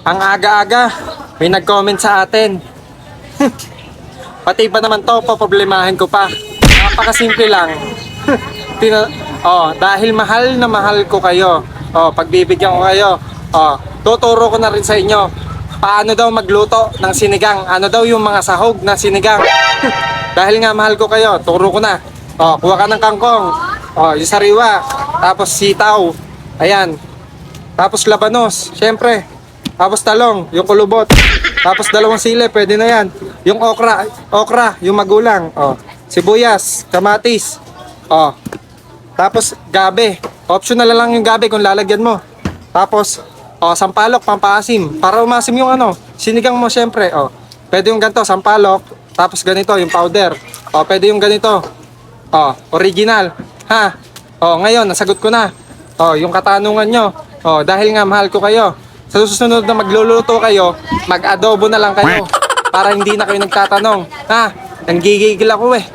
Ang aga-aga, may nag-comment sa atin. Pati ba naman to, poproblemahin ko pa. Napakasimple lang. Dahil mahal na mahal ko kayo. Pagbibigyan ko kayo. Tuturo ko na rin sa inyo. Paano daw magluto ng sinigang? Ano daw yung mga sahog na sinigang? Dahil nga mahal ko kayo, turo ko na. Kuha ka ng kangkong. Yung sariwa. Tapos sitaw. Ayan. Tapos labanos, syempre. Tapos talong, yung kulubot. Tapos dalawang sili, pwede na yan. Yung okra, yung magulang. Sibuyas, kamatis. Tapos gabi. Optional na lang yung gabi kung lalagyan mo. Tapos sampalok, pampaasim. Para umasim yung sinigang mo syempre. Pwede yung ganito, sampalok. Tapos ganito, yung powder. Pwede yung ganito. Original. Ha? Ngayon, nasagot ko na. Yung katanungan nyo. Dahil nga mahal ko kayo. Sa susunod na magluluto kayo, mag-adobo na lang kayo. Para hindi na kayo nagtatanong. Ha? Nanggigigil ako eh.